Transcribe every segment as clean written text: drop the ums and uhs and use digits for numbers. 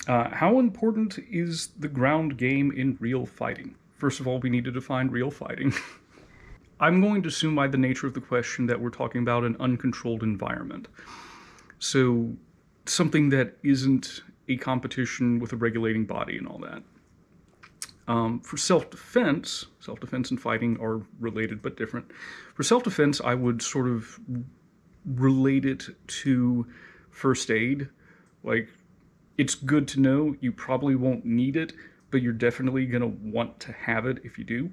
How important is the ground game in real fighting? First of all, we need to define real fighting. I'm going to assume by the nature of the question that we're talking about an uncontrolled environment. So something that isn't a competition with a regulating body and all that. For self-defense and fighting are related but different. For self-defense, I would sort of relate it to first aid. Like, it's good to know. You probably won't need it, but you're definitely going to want to have it if you do.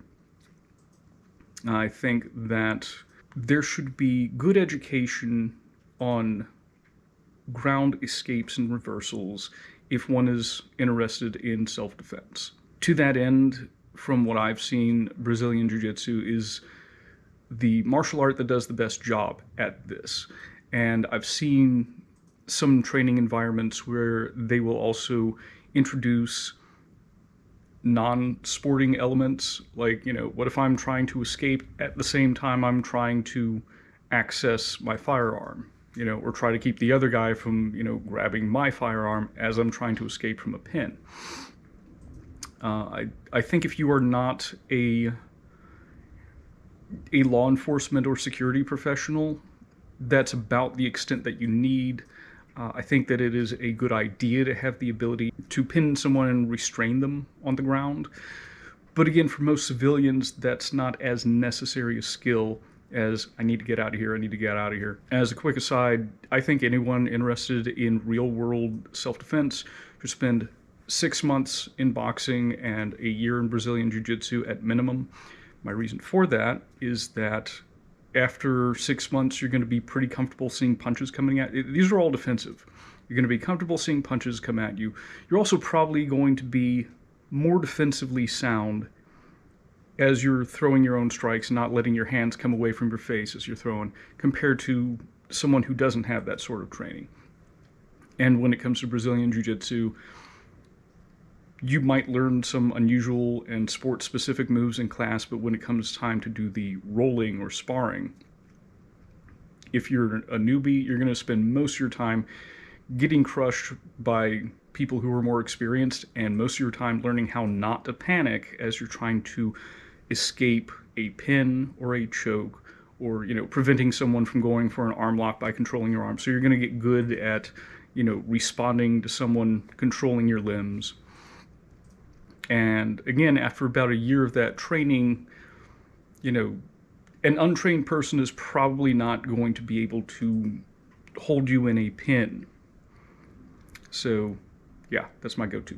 I think that there should be good education on ground escapes and reversals if one is interested in self-defense. To that end, from what I've seen, Brazilian Jiu-Jitsu is the martial art that does the best job at this. And I've seen some training environments where they will also introduce non-sporting elements, like, what if I'm trying to escape at the same time I'm trying to access my firearm, or try to keep the other guy from, grabbing my firearm as I'm trying to escape from a pin. I think if you are not a law enforcement or security professional, that's about the extent that you need. I think that it is a good idea to have the ability to pin someone and restrain them on the ground. But again, for most civilians, that's not as necessary a skill as I need to get out of here, I need to get out of here. As a quick aside, I think anyone interested in real-world self-defense should spend 6 months in boxing and a year in Brazilian Jiu-Jitsu at minimum. My reason for that is that after 6 months, you're going to be pretty comfortable seeing punches coming at you. These are all defensive. You're going to be comfortable seeing punches come at you. You're also probably going to be more defensively sound as you're throwing your own strikes, not letting your hands come away from your face as you're throwing, compared to someone who doesn't have that sort of training. And when it comes to Brazilian Jiu-Jitsu, you might learn some unusual and sport-specific moves in class, but when it comes time to do the rolling or sparring, if you're a newbie, you're going to spend most of your time getting crushed by people who are more experienced, and most of your time learning how not to panic as you're trying to escape a pin or a choke, or, preventing someone from going for an arm lock by controlling your arm. So you're going to get good at, responding to someone controlling your limbs. And again, after about a year of that training, an untrained person is probably not going to be able to hold you in a pin. So, yeah, that's my go-to.